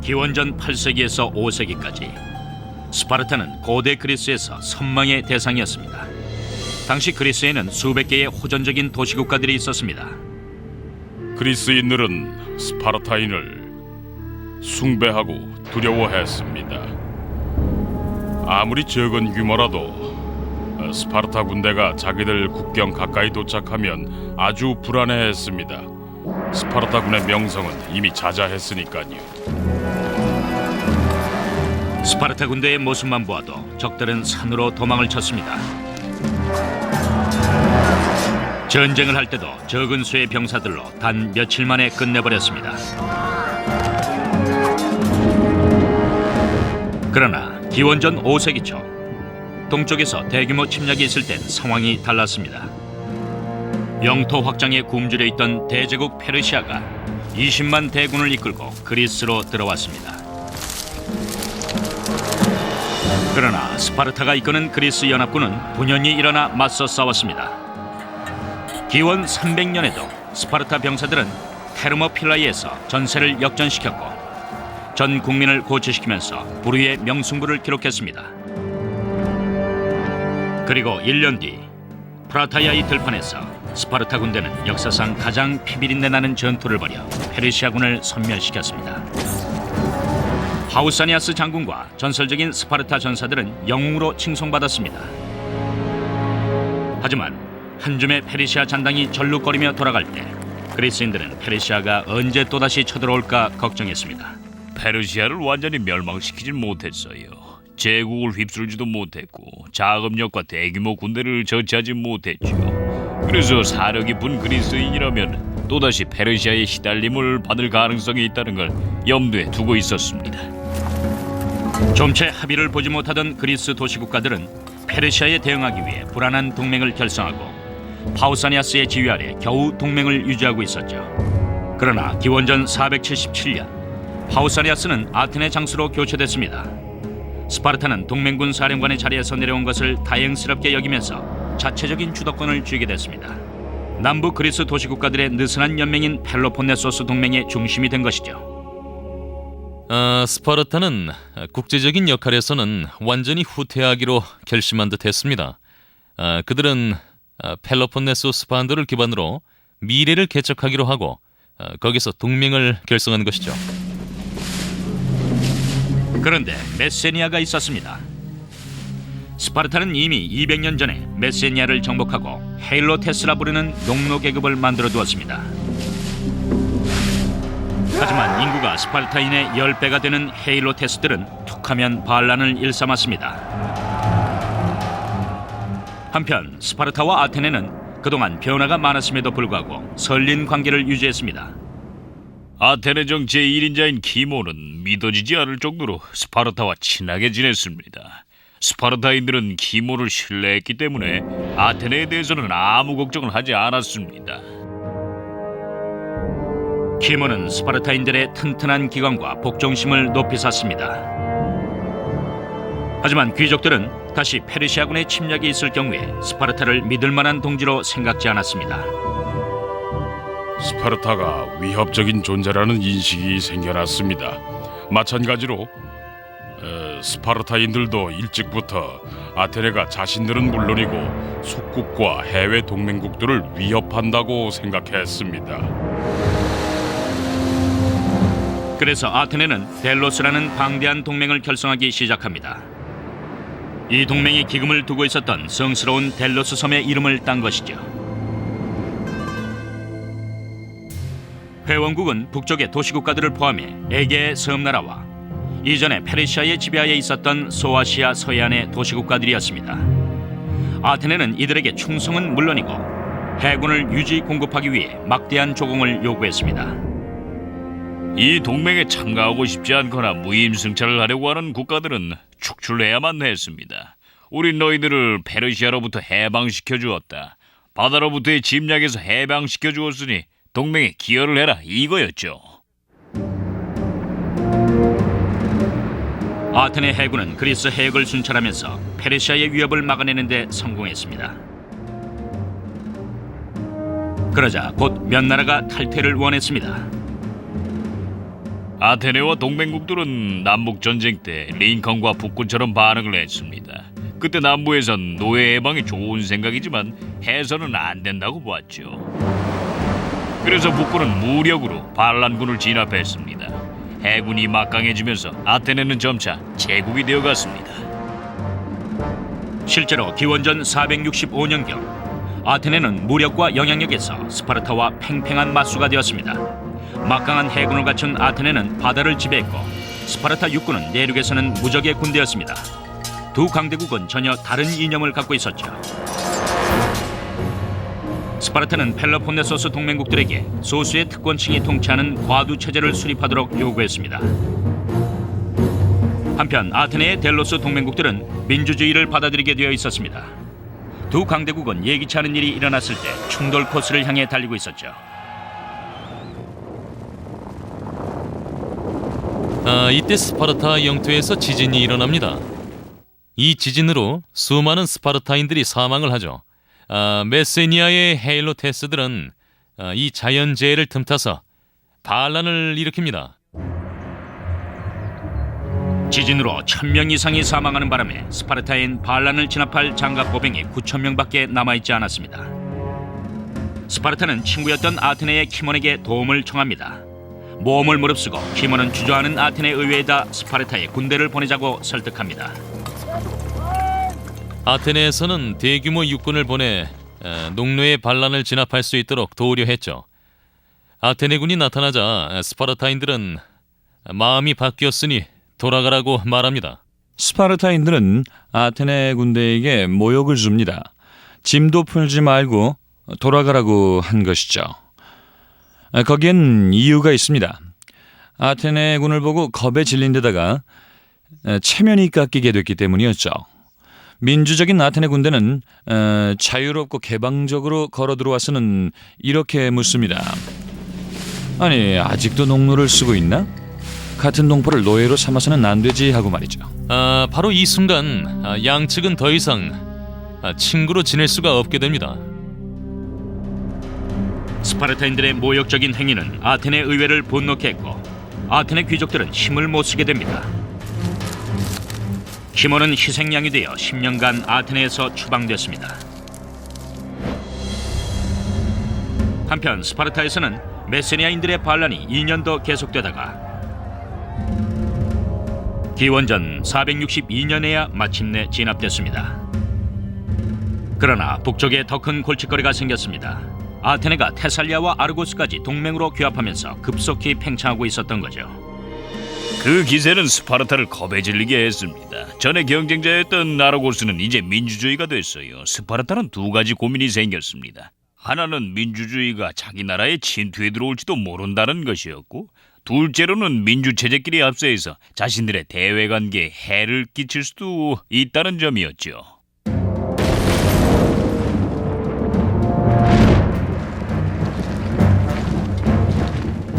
기원전 8세기에서 5세기까지 스파르타는 고대 그리스에서 선망의 대상이었습니다. 당시 그리스에는 수백 개의 호전적인 도시국가들이 있었습니다. 그리스인들은 스파르타인을 숭배하고 두려워했습니다. 아무리 적은 규모라도 스파르타 군대가 자기들 국경 가까이 도착하면 아주 불안해했습니다. 스파르타군의 명성은 이미 자자했으니까요. 스파르타 군대의 모습만 보아도 적들은 산으로 도망을 쳤습니다. 전쟁을 할 때도 적은 수의 병사들로 단 며칠 만에 끝내버렸습니다. 그러나 기원전 5세기 초 동쪽에서 대규모 침략이 있을 땐 상황이 달랐습니다. 영토 확장에 굶주려 있던 대제국 페르시아가 20만 대군을 이끌고 그리스로 들어왔습니다. 그러나 스파르타가 이끄는 그리스 연합군은 분연히 일어나 맞서 싸웠습니다. 기원 300년에도 스파르타 병사들은 테르모필라이에서 전세를 역전시켰고 전 국민을 고취시키면서 불의의 명승부를 기록했습니다. 그리고 1년 뒤 프라타야의 들판에서 스파르타 군대는 역사상 가장 피비린내 나는 전투를 벌여 페르시아군을 섬멸시켰습니다. 파우사니아스 장군과 전설적인 스파르타 전사들은 영웅으로 칭송받았습니다. 하지만 한 줌의 페르시아 잔당이 절룩거리며 돌아갈 때 그리스인들은 페르시아가 언제 또다시 쳐들어올까 걱정했습니다. 페르시아를 완전히 멸망시키질 못했어요. 제국을 휩쓸지도 못했고 자금력과 대규모 군대를 저치하지 못했죠. 그래서 사려 깊은 그리스인이라면 또다시 페르시아의 시달림을 받을 가능성이 있다는 걸 염두에 두고 있었습니다. 좀채 합의를 보지 못하던 그리스 도시국가들은 페르시아에 대응하기 위해 불안한 동맹을 결성하고 파우사니아스의 지휘 아래 겨우 동맹을 유지하고 있었죠. 그러나 기원전 477년 파우사니아스는 아테네 장수로 교체됐습니다. 스파르타는 동맹군 사령관의 자리에서 내려온 것을 다행스럽게 여기면서 자체적인 주도권을 쥐게 됐습니다. 남부 그리스 도시국가들의 느슨한 연맹인 펠로폰네소스 동맹의 중심이 된 것이죠. 스파르타는 국제적인 역할에서는 완전히 후퇴하기로 결심한 듯 했습니다. 그들은 펠로폰네소스 반도를 기반으로 미래를 개척하기로 하고 거기서 동맹을 결성한 것이죠. 그런데 메세니아가 있었습니다. 스파르타는 이미 200년 전에 메세니아를 정복하고 헤일로테스라 부르는 농노 계급을 만들어 두었습니다. 하지만 인구가 스파르타인의 10배가 되는 헤일로테스들은 툭하면 반란을 일삼았습니다. 한편 스파르타와 아테네는 그동안 변화가 많았음에도 불구하고 설린 관계를 유지했습니다. 아테네정 제1인자인 기모는 믿어지지 않을 정도로 스파르타와 친하게 지냈습니다. 스파르타인들은 기모를 신뢰했기 때문에 아테네에 대해서는 아무 걱정을 하지 않았습니다. 기모는 스파르타인들의 튼튼한 기관과 복종심을 높이 샀습니다. 하지만 귀족들은 다시 페르시아군의 침략이 있을 경우에 스파르타를 믿을 만한 동지로 생각지 않았습니다. 스파르타가 위협적인 존재라는 인식이 생겨났습니다. 마찬가지로 스파르타인들도 일찍부터 아테네가 자신들은 물론이고 속국과 해외 동맹국들을 위협한다고 생각했습니다. 그래서 아테네는 델로스라는 방대한 동맹을 결성하기 시작합니다. 이 동맹이 기금을 두고 있었던 성스러운 델로스 섬의 이름을 딴 것이죠. 회원국은 북쪽의 도시국가들을 포함해 에게의 섬나라와 이전에 페르시아의 지배하에 있었던 소아시아 서해안의 도시국가들이었습니다. 아테네는 이들에게 충성은 물론이고 해군을 유지 공급하기 위해 막대한 조공을 요구했습니다. 이 동맹에 참가하고 싶지 않거나 무임승차를 하려고 하는 국가들은 축출해야만 했습니다. 우린 너희들을 페르시아로부터 해방시켜 주었다. 바다로부터의 침략에서 해방시켜 주었으니 동맹에 기여를 해라, 이거였죠. 아테네 해군은 그리스 해역을 순찰하면서 페르시아의 위협을 막아내는 데 성공했습니다. 그러자 곧 몇 나라가 탈퇴를 원했습니다. 아테네와 동맹국들은 남북 전쟁 때 링컨과 북군처럼 반응을 했습니다. 그때 남부에선 노예 해방이 좋은 생각이지만 해서는 안 된다고 봤죠. 그래서 북군은 무력으로 반란군을 진압했습니다. 해군이 막강해지면서 아테네는 점차 제국이 되어갔습니다. 실제로 기원전 465년경 아테네는 무력과 영향력에서 스파르타와 팽팽한 맞수가 되었습니다. 막강한 해군을 갖춘 아테네는 바다를 지배했고 스파르타 육군은 내륙에서는 무적의 군대였습니다. 두 강대국은 전혀 다른 이념을 갖고 있었죠. 스파르타는 펠로폰네소스 동맹국들에게 소수의 특권층이 통치하는 과두 체제를 수립하도록 요구했습니다. 한편 아테네의 델로스 동맹국들은 민주주의를 받아들이게 되어 있었습니다. 두 강대국은 예기치 않은 일이 일어났을 때 충돌 코스를 향해 달리고 있었죠. 이때 스파르타 영토에서 지진이 일어납니다. 이 지진으로 수많은 스파르타인들이 사망을 하죠. 메세니아의 헤일로테스들은 이 자연재해를 틈타서 반란을 일으킵니다. 지진으로 1000명 이상이 사망하는 바람에 스파르타엔 반란을 진압할 장갑 보병이 9,000명밖에 남아있지 않았습니다. 스파르타는 친구였던 아테네의 키몬에게 도움을 청합니다. 모험을 무릅쓰고 키몬은 주저하는 아테네 의회에다 스파르타에 군대를 보내자고 설득합니다. 아테네에서는 대규모 육군을 보내 농노의 반란을 진압할 수 있도록 도우려 했죠. 아테네군이 나타나자 스파르타인들은 마음이 바뀌었으니 돌아가라고 말합니다. 스파르타인들은 아테네 군대에게 모욕을 줍니다. 짐도 풀지 말고 돌아가라고 한 것이죠. 거기엔 이유가 있습니다. 아테네 군을 보고 겁에 질린 데다가 체면이 깎이게 됐기 때문이었죠. 민주적인 아테네 군대는 자유롭고 개방적으로 걸어 들어와서는 이렇게 묻습니다. 아니, 아직도 농노를 쓰고 있나? 같은 동포를 노예로 삼아서는 안 되지 하고 말이죠. 바로 이 순간 양측은 더 이상 친구로 지낼 수가 없게 됩니다. 스파르타인들의 모욕적인 행위는 아테네 의회를 분노케 했고 아테네 귀족들은 힘을 못 쓰게 됩니다. 키몬은 희생양이 되어 10년간 아테네에서 추방됐습니다. 한편 스파르타에서는 메세니아인들의 반란이 2년 더 계속되다가 기원전 462년에야 마침내 진압됐습니다. 그러나 북쪽에 더 큰 골칫거리가 생겼습니다. 아테네가 테살리아와 아르고스까지 동맹으로 규합하면서 급속히 팽창하고 있었던 거죠. 그 기세는 스파르타를 겁에 질리게 했습니다. 전에 경쟁자였던 아르고스는 이제 민주주의가 됐어요. 스파르타는 두 가지 고민이 생겼습니다. 하나는 민주주의가 자기 나라에 침투해 들어올지도 모른다는 것이었고, 둘째로는 민주체제끼리 합세해서 자신들의 대외관계에 해를 끼칠 수도 있다는 점이었죠.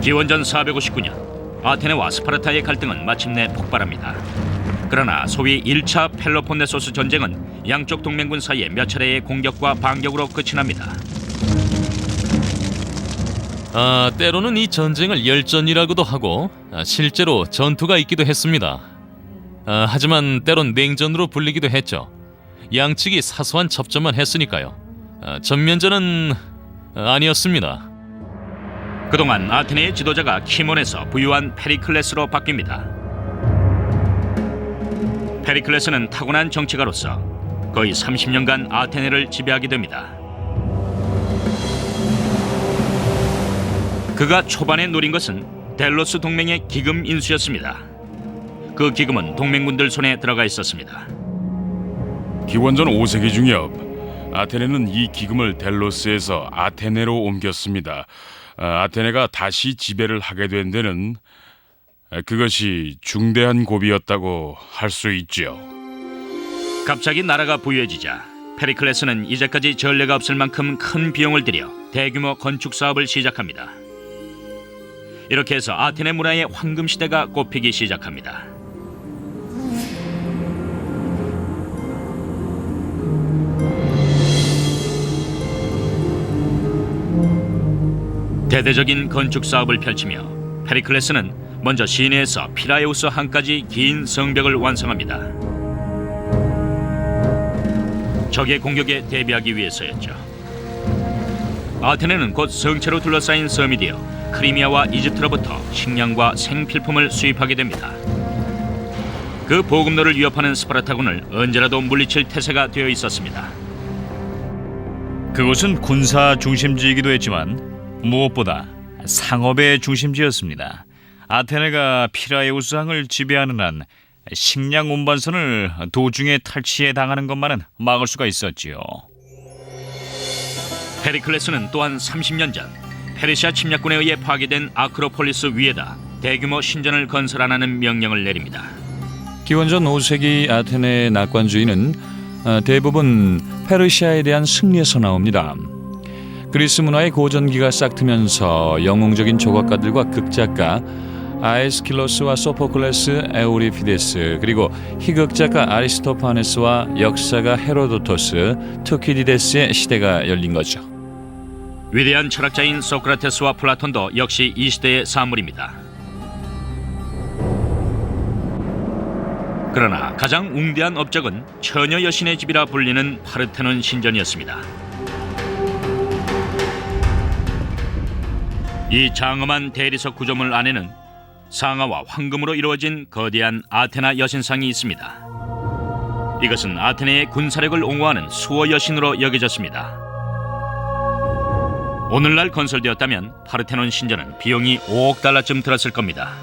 기원전 459년 아테네와 스파르타의 갈등은 마침내 폭발합니다. 그러나 소위 1차 펠로폰네소스 전쟁은 양쪽 동맹군 사이의 몇 차례의 공격과 반격으로 끝이 납니다. 때로는 이 전쟁을 열전이라고도 하고 실제로 전투가 있기도 했습니다. 하지만 때론 냉전으로 불리기도 했죠. 양측이 사소한 접전만 했으니까요. 전면전은 아니었습니다. 그동안 아테네의 지도자가 키몬에서 부유한 페리클레스로 바뀝니다. 페리클레스는 타고난 정치가로서 거의 30년간 아테네를 지배하게 됩니다. 그가 초반에 노린 것은 델로스 동맹의 기금 인수였습니다. 그 기금은 동맹군들 손에 들어가 있었습니다. 기원전 5세기 중엽 아테네는 이 기금을 델로스에서 아테네로 옮겼습니다. 아테네가 다시 지배를 하게 된 데는 그것이 중대한 고비였다고 할 수 있죠. 갑자기 나라가 부유해지자 페리클레스는 이제까지 전례가 없을 만큼 큰 비용을 들여 대규모 건축 사업을 시작합니다. 이렇게 해서 아테네 문화의 황금 시대가 꽃피기 시작합니다. 대대적인 건축 사업을 펼치며 페리클레스는 먼저 시내에서 피라에우스 항까지 긴 성벽을 완성합니다. 적의 공격에 대비하기 위해서였죠. 아테네는 곧 성체로 둘러싸인 섬이 되어 크리미아와 이집트로부터 식량과 생필품을 수입하게 됩니다. 그 보급로를 위협하는 스파르타군을 언제라도 물리칠 태세가 되어 있었습니다. 그곳은 군사 중심지이기도 했지만 무엇보다 상업의 중심지였습니다. 아테네가 피라에우스 항을 지배하는 한 식량 운반선을 도중에 탈취해 당하는 것만은 막을 수가 있었지요. 페리클레스는 또한 30년 전 페르시아 침략군에 의해 파괴된 아크로폴리스 위에다 대규모 신전을 건설하라는 명령을 내립니다. 기원전 5세기 아테네 낙관주의는 대부분 페르시아에 대한 승리에서 나옵니다. 그리스 문화의 고전기가 싹트면서 영웅적인 조각가들과 극작가 아에스킬로스와 소포클레스, 에우리피데스, 그리고 희극작가 아리스토파네스와 역사가 헤로도토스, 투키디데스의 시대가 열린 거죠. 위대한 철학자인 소크라테스와 플라톤도 역시 이 시대의 산물입니다. 그러나 가장 웅대한 업적은 처녀 여신의 집이라 불리는 파르테논 신전이었습니다. 이 장엄한 대리석 구조물 안에는 상아와 황금으로 이루어진 거대한 아테나 여신상이 있습니다. 이것은 아테네의 군사력을 옹호하는 수호 여신으로 여겨졌습니다. 오늘날 건설되었다면 파르테논 신전은 비용이 5억 달러쯤 들었을 겁니다.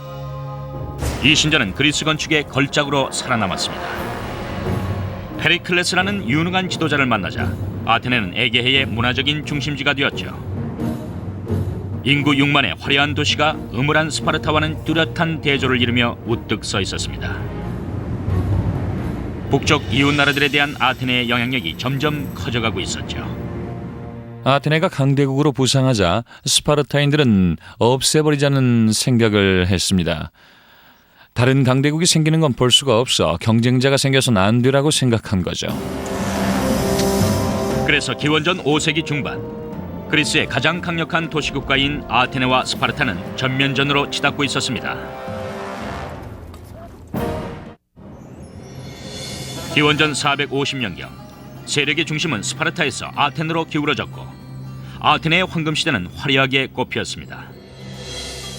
이 신전은 그리스 건축의 걸작으로 살아남았습니다. 페리클레스라는 유능한 지도자를 만나자 아테네는 에게해의 문화적인 중심지가 되었죠. 인구 6만의 화려한 도시가 음울한 스파르타와는 뚜렷한 대조를 이루며 우뚝 서 있었습니다. 북쪽 이웃 나라들에 대한 아테네의 영향력이 점점 커져가고 있었죠. 아테네가 강대국으로 부상하자 스파르타인들은 없애버리자는 생각을 했습니다. 다른 강대국이 생기는 건 볼 수가 없어 경쟁자가 생겨서는 안 되라고 생각한 거죠. 그래서 기원전 5세기 중반 그리스의 가장 강력한 도시국가인 아테네와 스파르타는 전면전으로 치닫고 있었습니다. 기원전 450년경 세력의 중심은 스파르타에서 아테네로 기울어졌고 아테네의 황금시대는 화려하게 꽃피었습니다.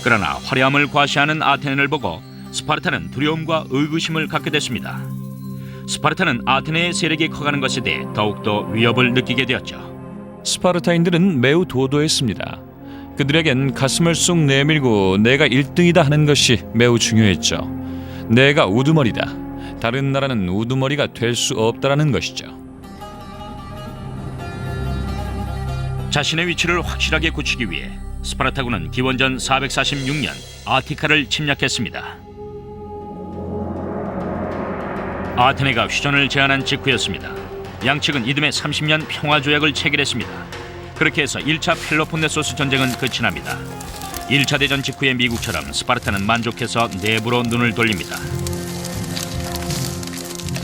그러나 화려함을 과시하는 아테네를 보고 스파르타는 두려움과 의구심을 갖게 됐습니다. 스파르타는 아테네의 세력이 커가는 것에 대해 더욱더 위협을 느끼게 되었죠. 스파르타인들은 매우 도도했습니다. 그들에겐 가슴을 쑥 내밀고 내가 1등이다 하는 것이 매우 중요했죠. 내가 우두머리다. 다른 나라는 우두머리가 될 수 없다라는 것이죠. 자신의 위치를 확실하게 굳히기 위해 스파르타군은 기원전 446년 아티카를 침략했습니다. 아테네가 휴전을 제안한 직후였습니다. 양측은 이듬해 30년 평화조약을 체결했습니다. 그렇게 해서 1차 펠로폰네소스 전쟁은 끝이 납니다. 1차 대전 직후의 미국처럼 스파르타는 만족해서 내부로 눈을 돌립니다.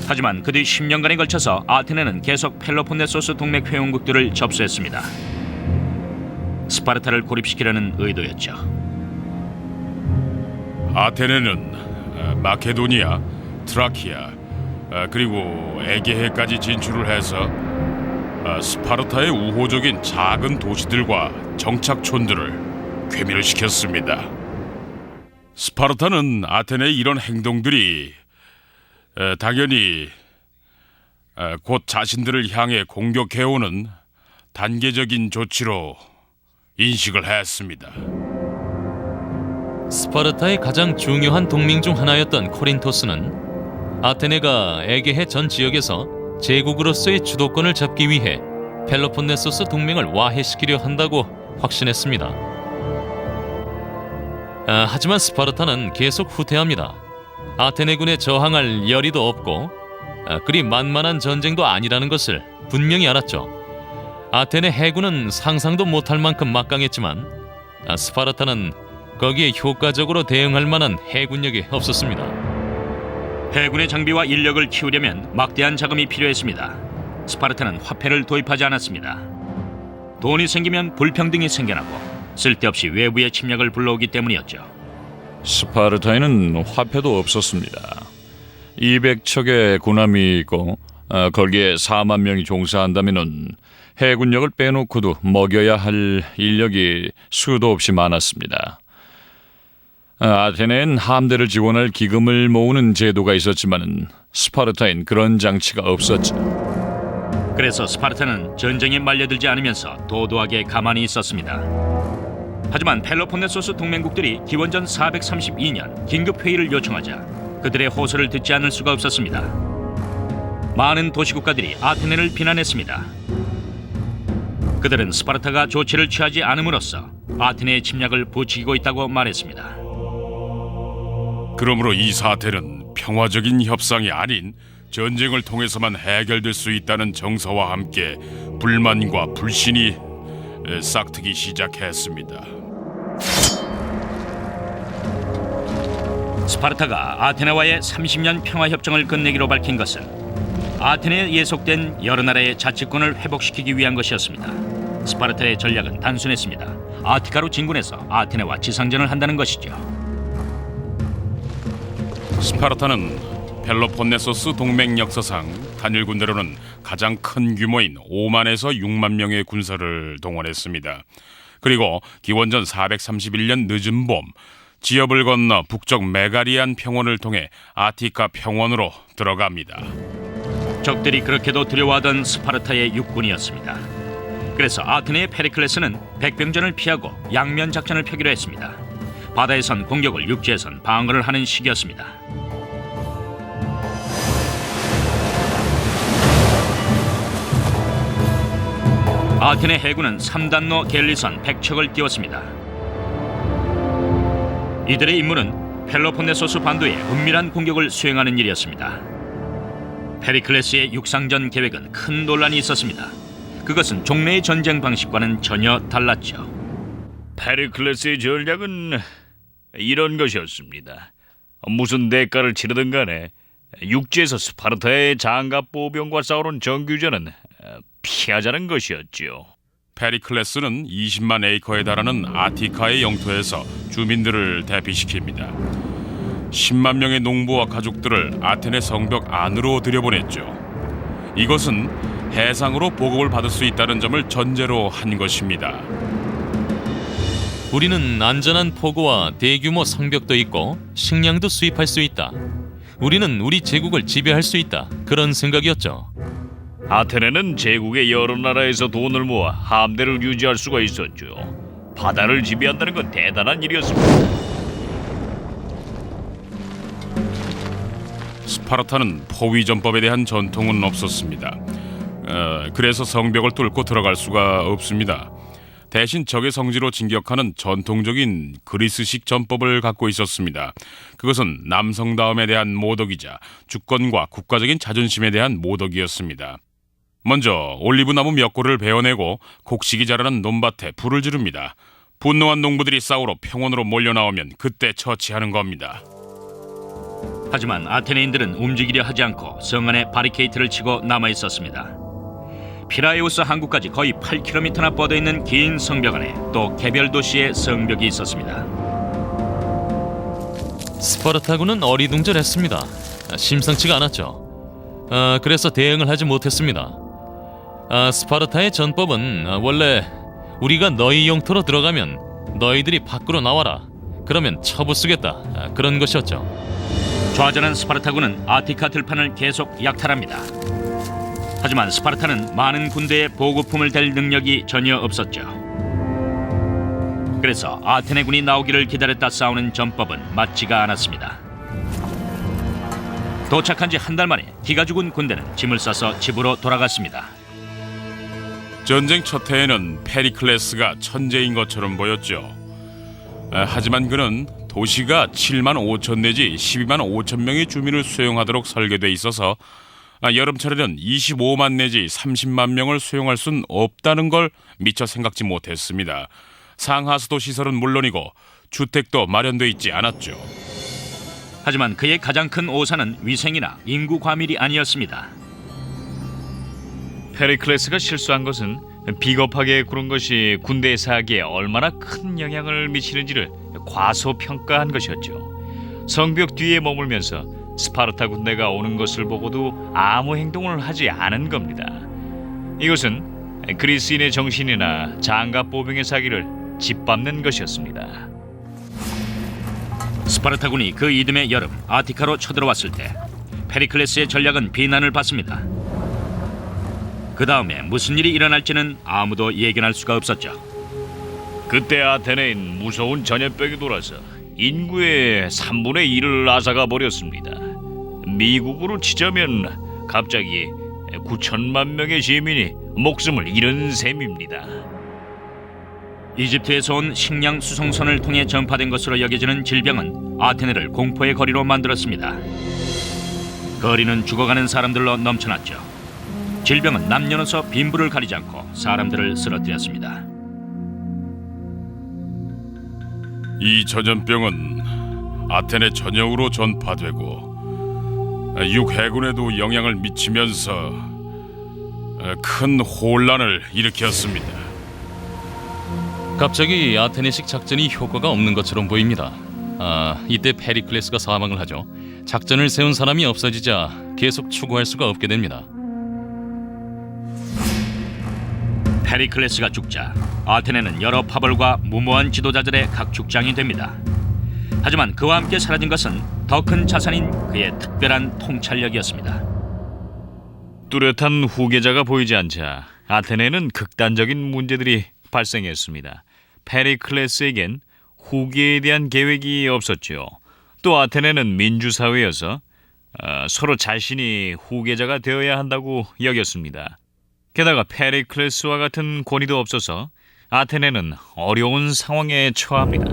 하지만 그 뒤 10년간에 걸쳐서 아테네는 계속 펠로폰네소스 동맹 회원국들을 접수했습니다. 스파르타를 고립시키려는 의도였죠. 아테네는 마케도니아, 트라키아, 그리고 에게해까지 진출을 해서 스파르타의 우호적인 작은 도시들과 정착촌들을 괴멸 시켰습니다. 스파르타는 아테네의 이런 행동들이 당연히 곧 자신들을 향해 공격해오는 단계적인 조치로 인식을 했습니다. 스파르타의 가장 중요한 동맹 중 하나였던 코린토스는 아테네가 에게해 전 지역에서 제국으로서의 주도권을 잡기 위해 펠로폰네소스 동맹을 와해시키려 한다고 확신했습니다. 하지만 스파르타는 계속 후퇴합니다. 아테네군에 저항할 여리도 없고 그리 만만한 전쟁도 아니라는 것을 분명히 알았죠. 아테네 해군은 상상도 못할 만큼 막강했지만 스파르타는 거기에 효과적으로 대응할 만한 해군력이 없었습니다. 해군의 장비와 인력을 키우려면 막대한 자금이 필요했습니다. 스파르타는 화폐를 도입하지 않았습니다. 돈이 생기면 불평등이 생겨나고 쓸데없이 외부의 침략을 불러오기 때문이었죠. 스파르타에는 화폐도 없었습니다. 200척의 군함이 있고 거기에 4만 명이 종사한다면은 해군력을 빼놓고도 먹여야 할 인력이 수도 없이 많았습니다. 아테네엔 함대를 지원할 기금을 모으는 제도가 있었지만 스파르타엔 그런 장치가 없었죠. 그래서 스파르타는 전쟁에 말려들지 않으면서 도도하게 가만히 있었습니다. 하지만 펠로폰네소스 동맹국들이 기원전 432년 긴급 회의를 요청하자 그들의 호소를 듣지 않을 수가 없었습니다. 많은 도시국가들이 아테네를 비난했습니다. 그들은 스파르타가 조치를 취하지 않음으로써 아테네의 침략을 부추기고 있다고 말했습니다. 그러므로 이 사태는 평화적인 협상이 아닌 전쟁을 통해서만 해결될 수 있다는 정서와 함께 불만과 불신이 싹트기 시작했습니다. 스파르타가 아테네와의 30년 평화협정을 끝내기로 밝힌 것은 아테네에 예속된 여러 나라의 자치권을 회복시키기 위한 것이었습니다. 스파르타의 전략은 단순했습니다. 아티카로 진군해서 아테네와 지상전을 한다는 것이죠. 스파르타는 펠로폰네소스 동맹 역사상 단일 군대로는 가장 큰 규모인 5만에서 6만 명의 군사를 동원했습니다. 그리고 기원전 431년 늦은 봄 지역을 건너 북쪽 메가리안 평원을 통해 아티카 평원으로 들어갑니다. 적들이 그렇게도 두려워하던 스파르타의 육군이었습니다. 그래서 아테네의 페리클레스는 백병전을 피하고 양면 작전을 펴기로 했습니다. 바다에선 공격을, 육지에선 방어를 하는 시기였습니다. 아테네 해군은 3단로 갤리선 100척을 띄웠습니다. 이들의 임무는 펠로폰네소스 반도에 은밀한 공격을 수행하는 일이었습니다. 페리클레스의 육상전 계획은 큰 논란이 있었습니다. 그것은 종래의 전쟁 방식과는 전혀 달랐죠. 페리클레스의 전략은 이런 것이었습니다. 무슨 대가를 치르든 간에 육지에서 스파르타의 장갑 보병과 싸우는 정규전은 피하자는 것이었지요. 페리클레스는 20만 에이커에 달하는 아티카의 영토에서 주민들을 대피시킵니다. 10만 명의 농부와 가족들을 아테네 성벽 안으로 들여보냈죠. 이것은 해상으로 보급을 받을 수 있다는 점을 전제로 한 것입니다. 우리는 안전한 포구와 대규모 성벽도 있고 식량도 수입할 수 있다. 우리는 우리 제국을 지배할 수 있다. 그런 생각이었죠. 아테네는 제국의 여러 나라에서 돈을 모아 함대를 유지할 수가 있었죠. 바다를 지배한다는 건 대단한 일이었습니다. 스파르타는 포위 전법에 대한 전통은 없었습니다. 그래서 성벽을 뚫고 들어갈 수가 없습니다. 대신 적의 성지로 진격하는 전통적인 그리스식 전법을 갖고 있었습니다. 그것은 남성다움에 대한 모독이자 주권과 국가적인 자존심에 대한 모독이었습니다. 먼저 올리브나무 몇 고를 베어내고 곡식이 자라는 논밭에 불을 지릅니다. 분노한 농부들이 싸우러 평원으로 몰려나오면 그때 처치하는 겁니다. 하지만 아테네인들은 움직이려 하지 않고 성 안에 바리케이트를 치고 남아있었습니다. 피라에우스 항구까지 거의 8km나 뻗어있는 긴 성벽 안에 또 개별 도시의 성벽이 있었습니다. 스파르타군은 어리둥절했습니다. 심상치가 않았죠. 그래서 대응을 하지 못했습니다. 스파르타의 전법은 원래 우리가 너희 영토로 들어가면 너희들이 밖으로 나와라. 그러면 처부수겠다. 그런 것이었죠. 좌절한 스파르타군은 아티카 들판을 계속 약탈합니다. 하지만 스파르타는 많은 군대의 보급품을 댈 능력이 전혀 없었죠. 그래서 아테네군이 나오기를 기다렸다 싸우는 전법은 맞지가 않았습니다. 도착한 지 한 달 만에 기가 죽은 군대는 짐을 싸서 집으로 돌아갔습니다. 전쟁 첫 해에는 페리클레스가 천재인 것처럼 보였죠. 하지만 그는 도시가 7만 5천 내지 12만 5천 명의 주민을 수용하도록 설계돼 있어서 여름철에는 25만 내지 30만 명을 수용할 순 없다는 걸 미처 생각지 못했습니다. 상하수도 시설은 물론이고 주택도 마련돼 있지 않았죠. 하지만 그의 가장 큰 오산은 위생이나 인구 과밀이 아니었습니다. 페리클레스가 실수한 것은 비겁하게 구른 것이 군대 사기에 얼마나 큰 영향을 미치는지를 과소평가한 것이었죠. 성벽 뒤에 머물면서 스파르타 군대가 오는 것을 보고도 아무 행동을 하지 않은 겁니다. 이것은 그리스인의 정신이나 장갑보병의 사기를 짓밟는 것이었습니다. 스파르타군이 그 이듬해 여름 아티카로 쳐들어왔을 때 페리클레스의 전략은 비난을 받습니다. 그 다음에 무슨 일이 일어날지는 아무도 예견할 수가 없었죠. 그때 아테네인 무서운 전염병이 돌아서 인구의 3분의 1을 앗아가 버렸습니다. 미국으로 치자면 갑자기 9천만 명의 시민이 목숨을 잃은 셈입니다. 이집트에서 온 식량 수송선을 통해 전파된 것으로 여겨지는 질병은 아테네를 공포의 거리로 만들었습니다. 거리는 죽어가는 사람들로 넘쳐났죠. 질병은 남녀노소 빈부를 가리지 않고 사람들을 쓰러뜨렸습니다. 이 전염병은 아테네 전역으로 전파되고 육해군에도 영향을 미치면서 큰 혼란을 일으켰습니다. 갑자기 아테네식 작전이 효과가 없는 것처럼 보입니다. 이때 페리클레스가 사망을 하죠. 작전을 세운 사람이 없어지자 계속 추구할 수가 없게 됩니다. 페리클레스가 죽자 아테네는 여러 파벌과 무모한 지도자들의 각축장이 됩니다. 하지만 그와 함께 사라진 것은 더 큰 자산인 그의 특별한 통찰력이었습니다. 뚜렷한 후계자가 보이지 않자 아테네는 극단적인 문제들이 발생했습니다. 페리클레스에겐 후계에 대한 계획이 없었죠. 또 아테네는 민주사회여서 서로 자신이 후계자가 되어야 한다고 여겼습니다. 게다가 페리클레스와 같은 권위도 없어서 아테네는 어려운 상황에 처합니다.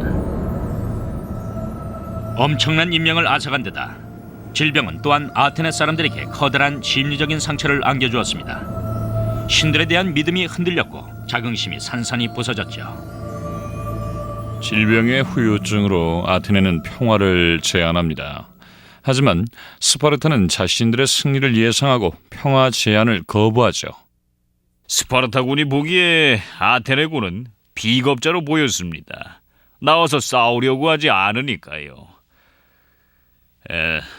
엄청난 인명을 앗아간 데다 질병은 또한 아테네 사람들에게 커다란 심리적인 상처를 안겨주었습니다. 신들에 대한 믿음이 흔들렸고 자긍심이 산산이 부서졌죠. 질병의 후유증으로 아테네는 평화를 제안합니다. 하지만 스파르타는 자신들의 승리를 예상하고 평화 제안을 거부하죠. 스파르타군이 보기에 아테네군은 비겁자로 보였습니다. 나와서 싸우려고 하지 않으니까요.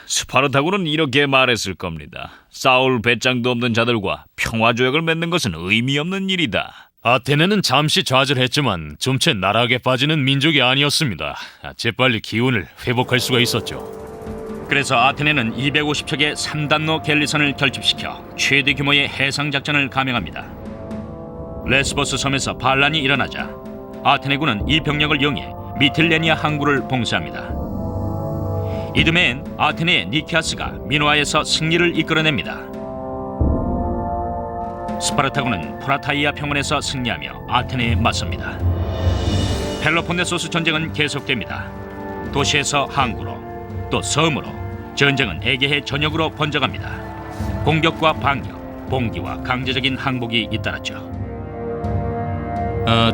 스파르타군은 이렇게 말했을 겁니다. 싸울 배짱도 없는 자들과 평화조약을 맺는 것은 의미 없는 일이다. 아테네는 잠시 좌절했지만 좀채 나락에 빠지는 민족이 아니었습니다. 재빨리 기운을 회복할 수가 있었죠. 그래서 아테네는 250척의 3단로 갤리선을 결집시켜 최대 규모의 해상 작전을 감행합니다. 레스보스 섬에서 반란이 일어나자 아테네군은 이 병력을 이용해 미틸레니아 항구를 봉쇄합니다. 이듬해엔 아테네의 니키아스가 미노아에서 승리를 이끌어냅니다. 스파르타군은 프라타이아 평원에서 승리하며 아테네에 맞섭니다. 펠로폰네소스 전쟁은 계속됩니다. 도시에서 항구로 또 섬으로 전쟁은 에게해 전역으로 번져갑니다. 공격과 반격, 봉기와 강제적인 항복이 잇따랐죠.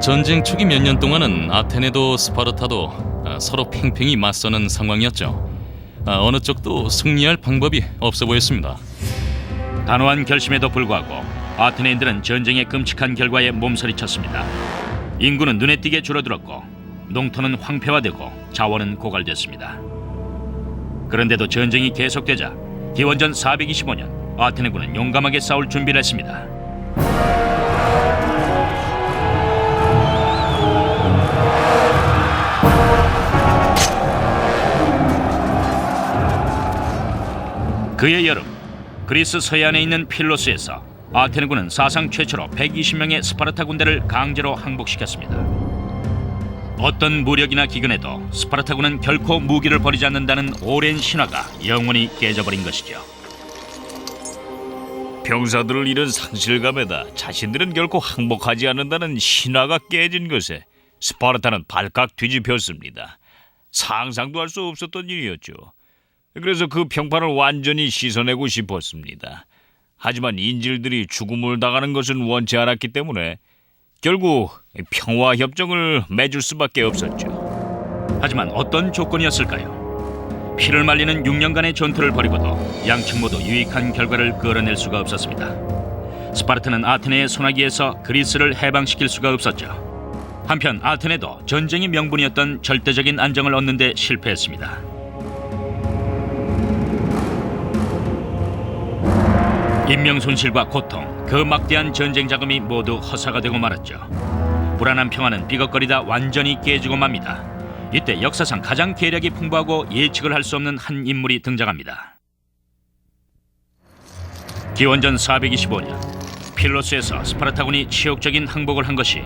전쟁 초기 몇 년 동안은 아테네도 스파르타도 서로 팽팽히 맞서는 상황이었죠. 어느 쪽도 승리할 방법이 없어 보였습니다. 단호한 결심에도 불구하고 아테네인들은 전쟁의 끔찍한 결과에 몸서리쳤습니다. 인구는 눈에 띄게 줄어들었고 농토는 황폐화되고 자원은 고갈됐습니다. 그런데도 전쟁이 계속되자 기원전 425년 아테네군은 용감하게 싸울 준비를 했습니다. 그해 여름 그리스 서해안에 있는 필로스에서 아테네군은 사상 최초로 120명의 스파르타 군대를 강제로 항복시켰습니다. 어떤 무력이나 기근에도 스파르타군은 결코 무기를 버리지 않는다는 오랜 신화가 영원히 깨져버린 것이죠. 병사들을 잃은 상실감에다 자신들은 결코 항복하지 않는다는 신화가 깨진 것에 스파르타는 발칵 뒤집혔습니다. 상상도 할 수 없었던 일이었죠. 그래서 그 평판을 완전히 씻어내고 싶었습니다. 하지만 인질들이 죽음을 당하는 것은 원치 않았기 때문에 결국 평화협정을 맺을 수밖에 없었죠. 하지만 어떤 조건이었을까요? 피를 말리는 6년간의 전투를 벌이고도 양측 모두 유익한 결과를 끌어낼 수가 없었습니다. 스파르타는 아테네의 소나기에서 그리스를 해방시킬 수가 없었죠. 한편 아테네도 전쟁이 명분이었던 절대적인 안정을 얻는 데 실패했습니다. 인명 손실과 고통, 그 막대한 전쟁 자금이 모두 허사가 되고 말았죠. 불안한 평화는 삐걱거리다 완전히 깨지고 맙니다. 이때 역사상 가장 계략이 풍부하고 예측을 할 수 없는 한 인물이 등장합니다. 기원전 425년 필로스에서 스파르타군이 치욕적인 항복을 한 것이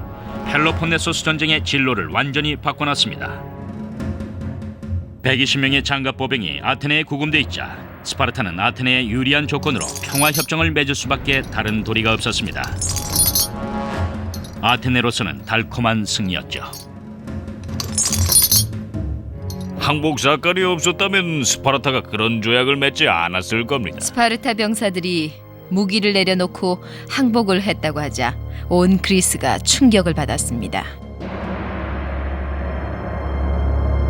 펠로폰네소스 전쟁의 진로를 완전히 바꿔놨습니다. 120명의 장갑보병이 아테네에 구금돼 있자 스파르타는 아테네의 유리한 조건으로 평화협정을 맺을 수밖에 다른 도리가 없었습니다. 아테네로서는 달콤한 승리였죠. 항복 사건이 없었다면 스파르타가 그런 조약을 맺지 않았을 겁니다. 스파르타 병사들이 무기를 내려놓고 항복을 했다고 하자 온 그리스가 충격을 받았습니다.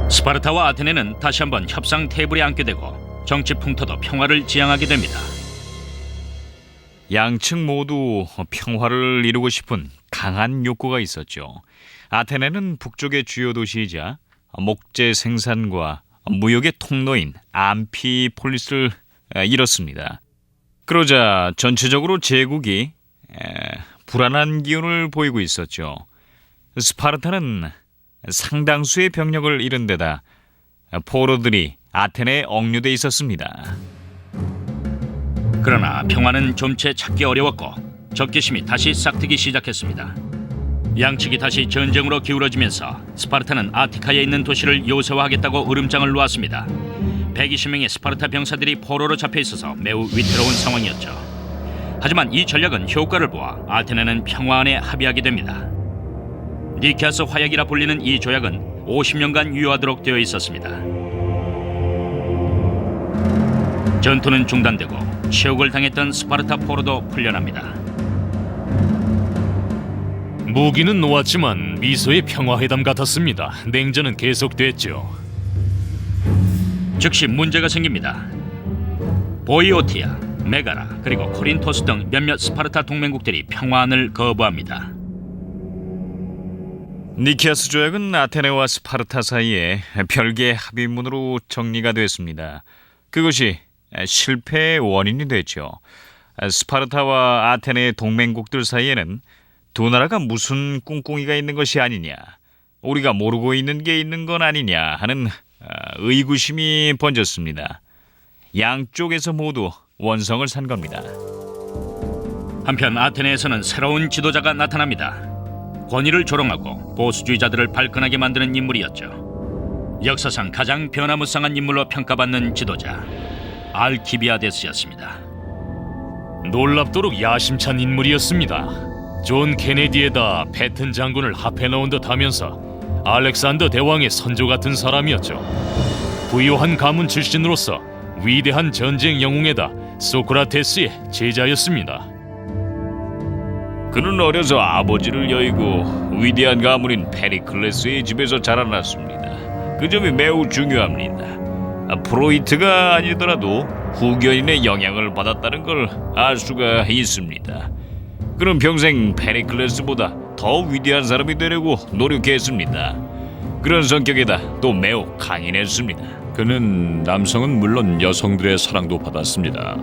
스파르타와 아테네는 다시 한번 협상 테이블에 앉게 되고 정치 풍토도 평화를 지향하게 됩니다. 양측 모두 평화를 이루고 싶은 강한 욕구가 있었죠. 아테네는 북쪽의 주요 도시이자 목재 생산과 무역의 통로인 암피폴리스를 잃었습니다. 그러자 전체적으로 제국이 불안한 기운을 보이고 있었죠. 스파르타는 상당수의 병력을 잃은 데다 포로들이 아테네에 억류돼 있었습니다. 그러나 평화는 좀채 찾기 어려웠고 적개심이 다시 싹트기 시작했습니다. 양측이 다시 전쟁으로 기울어지면서 스파르타는 아티카에 있는 도시를 요새화하겠다고 으름장을 놓았습니다. 120명의 스파르타 병사들이 포로로 잡혀 있어서 매우 위태로운 상황이었죠. 하지만 이 전략은 효과를 보아 아테네는 평화 안에 합의하게 됩니다. 니케아스 화약이라 불리는 이 조약은 50년간 유효하도록 되어 있었습니다. 전투는 중단되고 치욕을 당했던 스파르타 포로도 풀려납니다. 무기는 놓았지만 미소의 평화회담 같았습니다. 냉전은 계속됐죠. 즉시 문제가 생깁니다. 보이오티아, 메가라 그리고 코린토스 등 몇몇 스파르타 동맹국들이 평화안을 거부합니다. 니케아스 조약은 아테네와 스파르타 사이에 별개의 합의문으로 정리가 됐습니다. 그것이 실패의 원인이 됐죠. 스파르타와 아테네의 동맹국들 사이에는 두 나라가 무슨 꿍꿍이가 있는 것이 아니냐, 우리가 모르고 있는 게 있는 건 아니냐 하는 의구심이 번졌습니다. 양쪽에서 모두 원성을 산 겁니다. 한편 아테네에서는 새로운 지도자가 나타납니다. 권위를 조롱하고 보수주의자들을 발끈하게 만드는 인물이었죠. 역사상 가장 변화무쌍한 인물로 평가받는 지도자 알키비아데스였습니다. 놀랍도록 야심찬 인물이었습니다. 존 케네디에다 패튼 장군을 합해 넣은 듯 하면서 알렉산더 대왕의 선조 같은 사람이었죠. 부유한 가문 출신으로서 위대한 전쟁 영웅에다 소크라테스의 제자였습니다. 그는 어려서 아버지를 여의고 위대한 가문인 페리클레스의 집에서 자라났습니다. 그 점이 매우 중요합니다. 프로이트가 아니더라도 후견인의 영향을 받았다는 걸 알 수가 있습니다. 그는 평생 페리클레스보다 더 위대한 사람이 되려고 노력했습니다. 그런 성격에다 또 매우 강인했습니다. 그는 남성은 물론 여성들의 사랑도 받았습니다.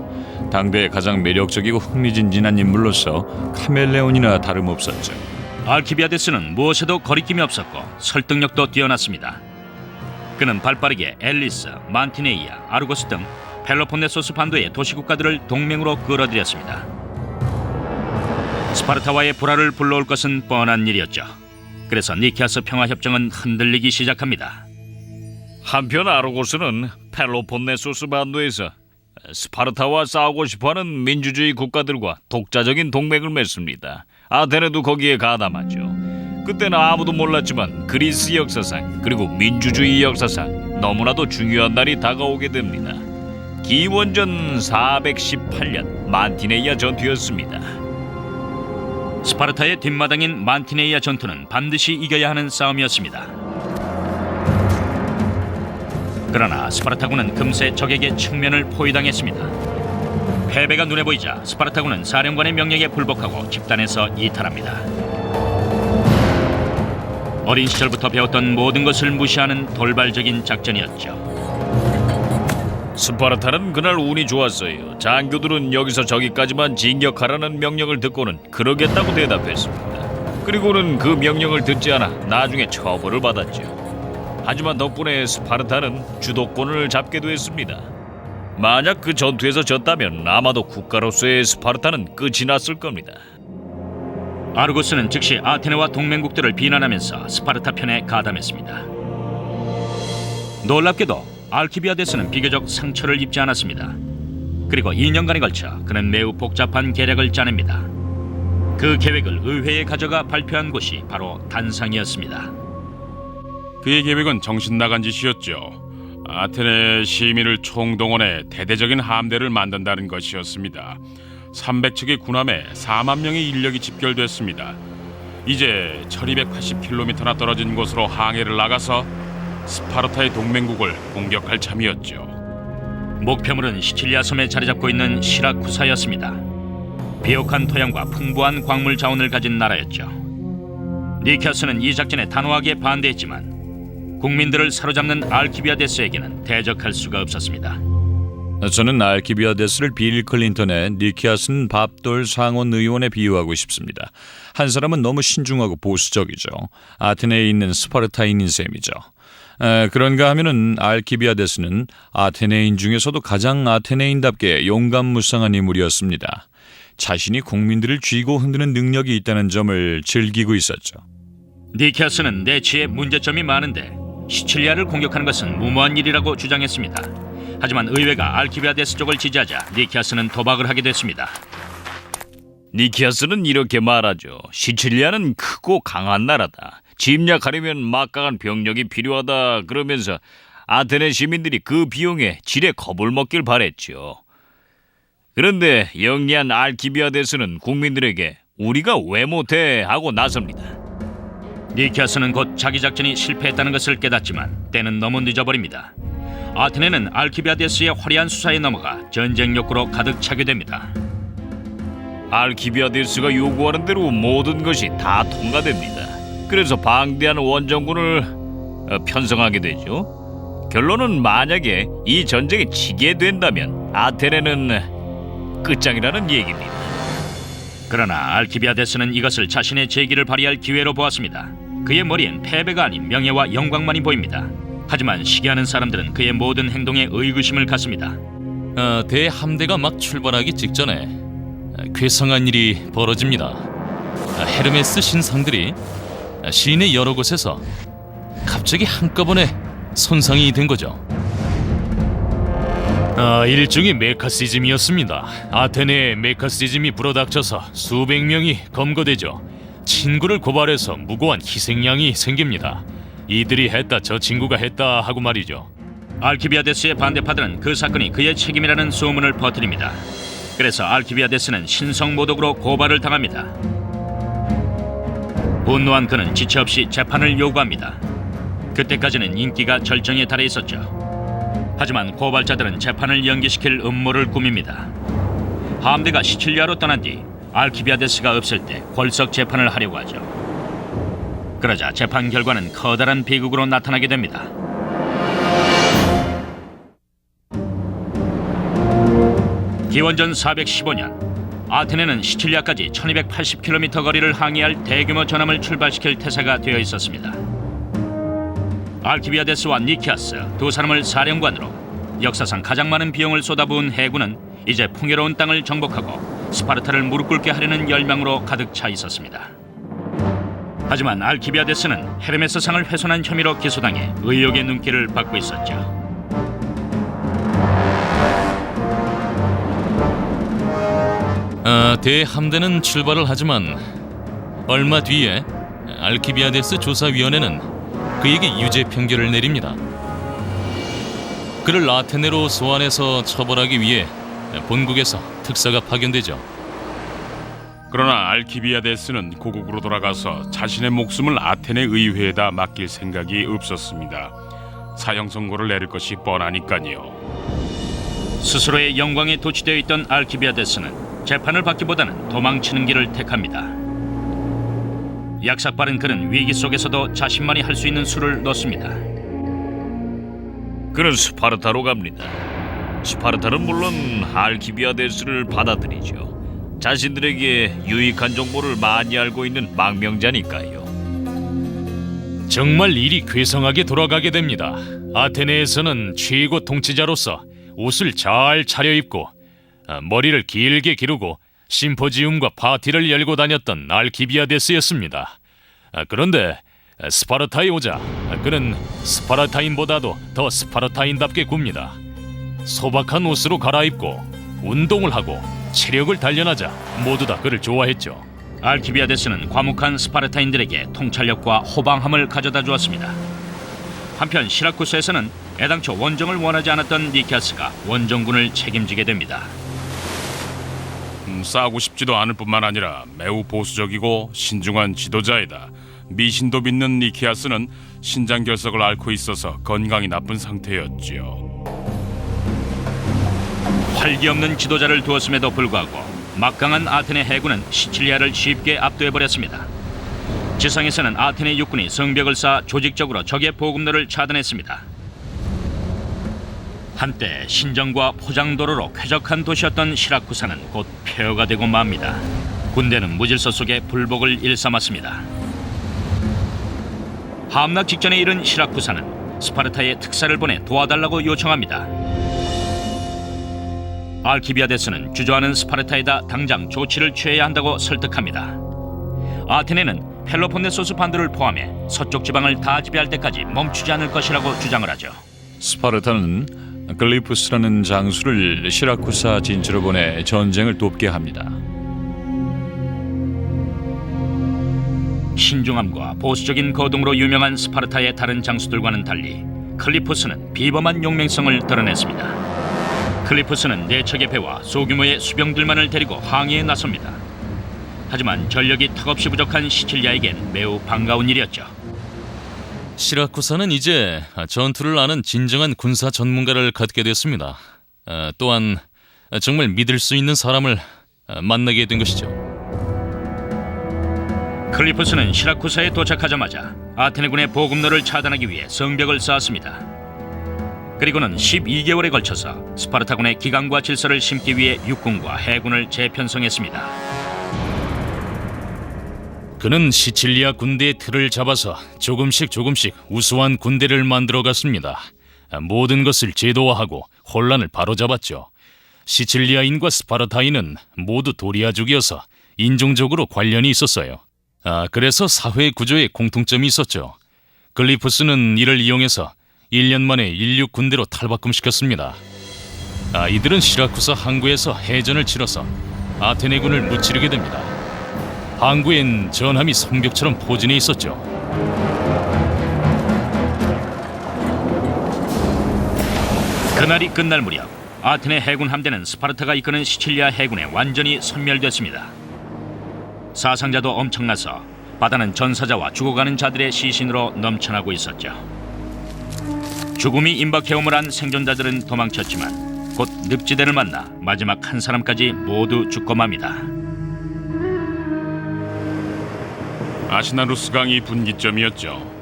당대의 가장 매력적이고 흥미진진한 인물로서 카멜레온이나 다름없었죠. 알키비아데스는 무엇에도 거리낌이 없었고 설득력도 뛰어났습니다. 그는 발빠르게 앨리스, 만티네이아, 아르고스 등 펠로폰네소스 반도의 도시국가들을 동맹으로 끌어들였습니다. 스파르타와의 불화를 불러올 것은 뻔한 일이었죠. 그래서 니케아스 평화협정은 흔들리기 시작합니다. 한편 아르고스는 펠로폰네소스 반도에서 스파르타와 싸우고 싶어하는 민주주의 국가들과 독자적인 동맹을 맺습니다. 아테네도 거기에 가담하죠. 그때는 아무도 몰랐지만 그리스 역사상 그리고 민주주의 역사상 너무나도 중요한 날이 다가오게 됩니다. 기원전 418년 만티네이아 전투였습니다. 스파르타의 뒷마당인 만티네이아 전투는 반드시 이겨야 하는 싸움이었습니다. 그러나 스파르타군은 금세 적에게 측면을 포위당했습니다. 패배가 눈에 보이자 스파르타군은 사령관의 명령에 불복하고 집단에서 이탈합니다. 어린 시절부터 배웠던 모든 것을 무시하는 돌발적인 작전이었죠. 스파르타는 그날 운이 좋았어요. 장교들은 여기서 저기까지만 진격하라는 명령을 듣고는 그러겠다고 대답했습니다. 그리고는 그 명령을 듣지 않아 나중에 처벌을 받았죠. 하지만 덕분에 스파르타는 주도권을 잡게 됐습니다. 만약 그 전투에서 졌다면 아마도 국가로서의 스파르타는 끝이 났을 겁니다. 아르고스는 즉시 아테네와 동맹국들을 비난하면서 스파르타 편에 가담했습니다. 놀랍게도 알키비아데스는 비교적 상처를 입지 않았습니다. 그리고 2년간에 걸쳐 그는 매우 복잡한 계략을 짜냅니다. 그 계획을 의회에 가져가 발표한 곳이 바로 단상이었습니다. 그의 계획은 정신 나간 짓이었죠. 아테네 시민을 총동원해 대대적인 함대를 만든다는 것이었습니다. 300척의 군함에 4만 명의 인력이 집결됐습니다. 이제 1280km나 떨어진 곳으로 항해를 나가서 스파르타의 동맹국을 공격할 참이었죠. 목표물은 시칠리아 섬에 자리 잡고 있는 시라쿠사였습니다. 비옥한 토양과 풍부한 광물 자원을 가진 나라였죠. 니케아스는 이 작전에 단호하게 반대했지만 국민들을 사로잡는 알키비아데스에게는 대적할 수가 없었습니다. 저는 알키비아데스를 빌 클린턴의 니키아스는 밥돌 상원 의원에 비유하고 싶습니다. 한 사람은 너무 신중하고 보수적이죠. 아테네에 있는 스파르타인인 셈이죠. 그런가 하면은 알키비아데스는 아테네인 중에서도 가장 아테네인답게 용감무쌍한 인물이었습니다. 자신이 국민들을 쥐고 흔드는 능력이 있다는 점을 즐기고 있었죠. 니케아스는 내치에 문제점이 많은데 시칠리아를 공격하는 것은 무모한 일이라고 주장했습니다. 하지만 의회가 알키비아데스 쪽을 지지하자 니케아스는 도박을 하게 됐습니다. 니키아스는 이렇게 말하죠. 시칠리아는 크고 강한 나라다. 침략하려면 막강한 병력이 필요하다. 그러면서 아테네 시민들이 그 비용에 지레 겁을 먹길 바랬죠. 그런데 영리한 알키비아데스는 국민들에게 우리가 왜 못해 하고 나섭니다. 니케아스는 곧 자기 작전이 실패했다는 것을 깨닫지만 때는 너무 늦어버립니다. 아테네는 알키비아데스의 화려한 수사에 넘어가 전쟁 욕구로 가득 차게 됩니다. 알키비아데스가 요구하는 대로 모든 것이 다 통과됩니다. 그래서 방대한 원정군을 편성하게 되죠. 결론은 만약에 이 전쟁에 지게 된다면 아테네는 끝장이라는 얘기입니다. 그러나 알키비아데스는 이것을 자신의 재기를 발휘할 기회로 보았습니다. 그의 머리엔 패배가 아닌 명예와 영광만이 보입니다. 하지만 시기하는 사람들은 그의 모든 행동에 의구심을 갖습니다. 대함대가 막 출발하기 직전에 괴성한 일이 벌어집니다. 헤르메스 신상들이 시내 여러 곳에서 갑자기 한꺼번에 손상이 된 거죠. 일종의 메카시즘이었습니다. 아테네에 메카시즘이 불어닥쳐서 수백 명이 검거되죠. 친구를 고발해서 무고한 희생양이 생깁니다. 이들이 했다, 저 친구가 했다 하고 말이죠. 알키비아데스의 반대파들은 그 사건이 그의 책임이라는 소문을 퍼뜨립니다. 그래서 알키비아데스는 신성모독으로 고발을 당합니다. 분노한 그는 지체 없이 재판을 요구합니다. 그때까지는 인기가 절정에 달해 있었죠. 하지만 고발자들은 재판을 연기시킬 음모를 꾸밉니다. 함대가 시칠리아로 떠난 뒤 알키비아데스가 없을 때 궐석 재판을 하려고 하죠. 그러자 재판 결과는 커다란 비극으로 나타나게 됩니다. 기원전 415년 아테네는 시칠리아까지 1280km 거리를 항해할 대규모 전함을 출발시킬 태세가 되어 있었습니다. 알키비아데스와 니키아스 두 사람을 사령관으로 역사상 가장 많은 비용을 쏟아부은 해군은 이제 풍요로운 땅을 정복하고 스파르타를 무릎 꿇게 하려는 열망으로 가득 차 있었습니다. 하지만 알키비아데스는 헤르메스상을 훼손한 혐의로 기소당해 의혹의 눈길을 받고 있었죠. 대함대는 출발을 하지만 얼마 뒤에 알키비아데스 조사위원회는 그에게 유죄 판결을 내립니다. 그를 아테네로 소환해서 처벌하기 위해 본국에서 특사가 파견되죠. 그러나 알키비아데스는 고국으로 돌아가서 자신의 목숨을 아테네 의회에다 맡길 생각이 없었습니다. 사형 선고를 내릴 것이 뻔하니까요. 스스로의 영광에 도취되어 있던 알키비아데스는 재판을 받기보다는 도망치는 길을 택합니다. 약삭 빠른 그는 위기 속에서도 자신만이 할 수 있는 수를 넣습니다. 그는 스파르타로 갑니다. 스파르타는 물론 알키비아데스를 받아들이죠. 자신들에게 유익한 정보를 많이 알고 있는 망명자니까요. 정말 일이 괴상하게 돌아가게 됩니다. 아테네에서는 최고 통치자로서 옷을 잘 차려입고 머리를 길게 기르고 심포지움과 파티를 열고 다녔던 알키비아데스였습니다. 그런데 스파르타에 오자 그는 스파르타인보다도 더 스파르타인답게 굽니다. 소박한 옷으로 갈아입고 운동을 하고 체력을 단련하자 모두 다 그를 좋아했죠. 알키비아데스는 과묵한 스파르타인들에게 통찰력과 호방함을 가져다 주었습니다. 한편 시라쿠스에서는 애당초 원정을 원하지 않았던 니케아스가 원정군을 책임지게 됩니다. 싸우고 싶지도 않을 뿐만 아니라 매우 보수적이고 신중한 지도자이다. 미신도 믿는 니케아스는 신장결석을 앓고 있어서 건강이 나쁜 상태였지요. 활기 없는 지도자를 두었음에도 불구하고 막강한 아테네 해군은 시칠리아를 쉽게 압도해버렸습니다. 지상에서는 아테네 육군이 성벽을 쌓아 조직적으로 적의 보급로를 차단했습니다. 한때 신정과 포장도로로 쾌적한 도시였던 시라쿠사는 곧 폐허가 되고 맙니다. 군대는 무질서 속에 불복을 일삼았습니다. 함락 직전에 이른 시라쿠사는 스파르타에 특사를 보내 도와달라고 요청합니다. 알키비아데스는 주저하는 스파르타에다 당장 조치를 취해야 한다고 설득합니다. 아테네는 펠로폰네소스 반도를 포함해 서쪽 지방을 다 지배할 때까지 멈추지 않을 것이라고 주장을 하죠. 스파르타는 글리푸스라는 장수를 시라쿠사 진주로 보내 전쟁을 돕게 합니다. 신중함과 보수적인 거동으로 유명한 스파르타의 다른 장수들과는 달리 클리푸스는 비범한 용맹성을 드러냈습니다. 클리푸스는 네 척의 배와 소규모의 수병들만을 데리고 항해에 나섭니다. 하지만 전력이 턱없이 부족한 시칠리아에겐 매우 반가운 일이었죠. 시라쿠사는 이제 전투를 아는 진정한 군사 전문가를 갖게 됐습니다. 또한 정말 믿을 수 있는 사람을 만나게 된 것이죠. 클리푸스는 시라쿠사에 도착하자마자 아테네군의 보급로를 차단하기 위해 성벽을 쌓았습니다. 그리고는 12개월에 걸쳐서 스파르타군의 기강과 질서를 심기 위해 육군과 해군을 재편성했습니다. 그는 시칠리아 군대의 틀을 잡아서 조금씩 우수한 군대를 만들어갔습니다. 모든 것을 제도화하고 혼란을 바로잡았죠. 시칠리아인과 스파르타인은 모두 도리아족이어서 인종적으로 관련이 있었어요. 그래서 사회 구조에 공통점이 있었죠. 글리푸스는 이를 이용해서 1년 만에 인류 군대로 탈바꿈시켰습니다. 이들은 시라쿠사 항구에서 해전을 치러서 아테네군을 무찌르게 됩니다. 항구엔 전함이 성벽처럼 포진해 있었죠. 그날이 끝날 무렵 아테네 해군 함대는 스파르타가 이끄는 시칠리아 해군에 완전히 섬멸됐습니다. 사상자도 엄청나서 바다는 전사자와 죽어가는 자들의 시신으로 넘쳐나고 있었죠. 죽음이 임박해옴을 한 생존자들은 도망쳤지만 곧 늪지대를 만나 마지막 한 사람까지 모두 죽고 맙니다. 아시나루스강이 분기점이었죠.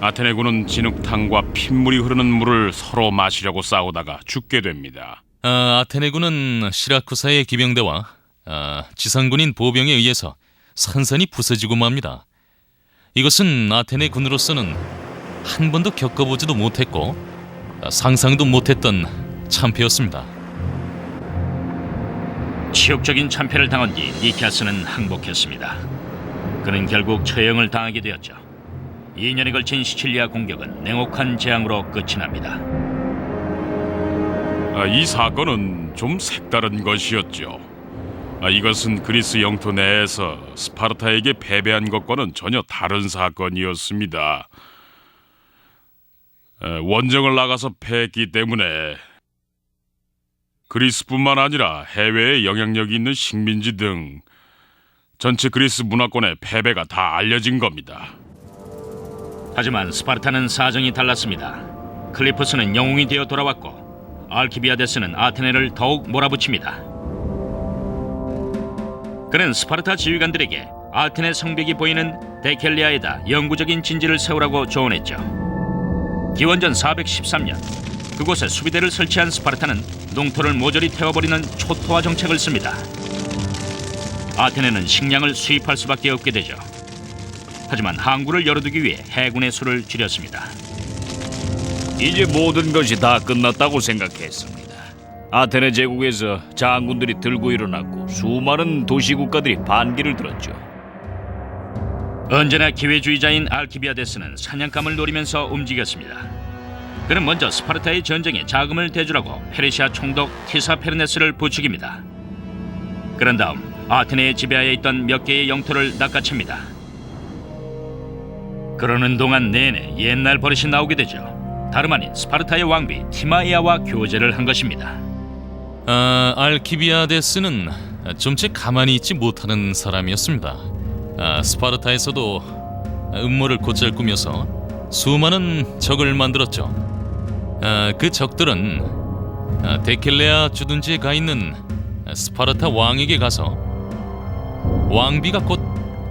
아테네군은 진흙탕과 핏물이 흐르는 물을 서로 마시려고 싸우다가 죽게 됩니다. 아테네군은 시라쿠사의 기병대와 지상군인 보병에 의해서 산산이 부서지고 맙니다. 이것은 아테네 군으로서는 한 번도 겪어보지도 못했고 상상도 못했던 참패였습니다. 치욕적인 참패를 당한 뒤 니케아스는 항복했습니다. 그는 결국 처형을 당하게 되었죠. 2년에 걸친 시칠리아 공격은 냉혹한 재앙으로 끝이 납니다. 이 사건은 좀 색다른 것이었죠. 이것은 그리스 영토 내에서 스파르타에게 패배한 것과는 전혀 다른 사건이었습니다. 원정을 나가서 패했기 때문에 그리스뿐만 아니라 해외에 영향력이 있는 식민지 등 전체 그리스 문화권의 패배가 다 알려진 겁니다. 하지만 스파르타는 사정이 달랐습니다. 클리푸스는 영웅이 되어 돌아왔고 알키비아데스는 아테네를 더욱 몰아붙입니다. 그는 스파르타 지휘관들에게 아테네 성벽이 보이는 데켈리아에다 영구적인 진지를 세우라고 조언했죠. 기원전 413년 그곳에 수비대를 설치한 스파르타는 농토를 모조리 태워버리는 초토화 정책을 씁니다. 아테네는 식량을 수입할 수밖에 없게 되죠. 하지만 항구를 열어두기 위해 해군의 수를 줄였습니다. 이제 모든 것이 다 끝났다고 생각했습니다. 아테네 제국에서 장군들이 들고 일어났고 수많은 도시 국가들이 반기를 들었죠. 언제나 기회주의자인 알키비아데스는 사냥감을 노리면서 움직였습니다. 그는 먼저 스파르타의 전쟁에 자금을 대주라고 페르시아 총독 티사페르네스를 부추깁니다. 그런 다음 아테네의 지배하에 있던 몇 개의 영토를 낚아챕니다. 그러는 동안 내내 옛날 버릇이 나오게 되죠. 다름 아닌 스파르타의 왕비 티마이아와 교제를 한 것입니다. 알키비아데스는 좀채 가만히 있지 못하는 사람이었습니다. 스파르타에서도 음모를 곧잘 꾸며서 수많은 적을 만들었죠. 그 적들은 데킬레아 주둔지에 가 있는 스파르타 왕에게 가서 왕비가 곧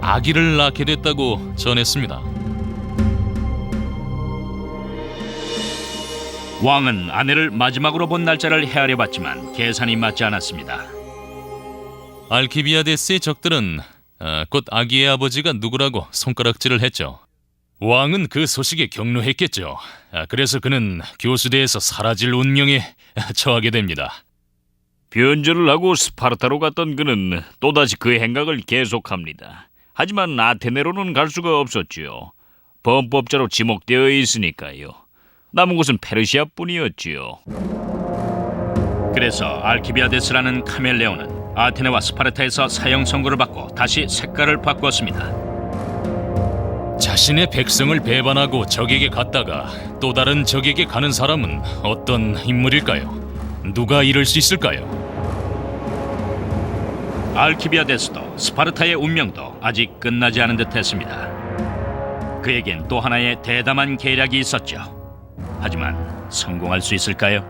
아기를 낳게 됐다고 전했습니다. 왕은 아내를 마지막으로 본 날짜를 헤아려봤지만 계산이 맞지 않았습니다. 알키비아데스의 적들은 곧 아기의 아버지가 누구라고 손가락질을 했죠. 왕은 그 소식에 격노했겠죠. 그래서 그는 교수대에서 사라질 운명에 처하게 됩니다. 변절을 하고 스파르타로 갔던 그는 또다시 그 행각을 계속합니다. 하지만 아테네로는 갈 수가 없었지요. 범법자로 지목되어 있으니까요. 남은 곳은 페르시아뿐이었지요. 그래서 알키비아데스라는 카멜레온은 아테네와 스파르타에서 사형 선고를 받고 다시 색깔을 바꾸었습니다. 자신의 백성을 배반하고 적에게 갔다가 또 다른 적에게 가는 사람은 어떤 인물일까요? 누가 이럴 수 있을까요? 알키비아데스도 스파르타의 운명도 아직 끝나지 않은 듯했습니다. 그에겐 또 하나의 대담한 계략이 있었죠. 하지만 성공할 수 있을까요?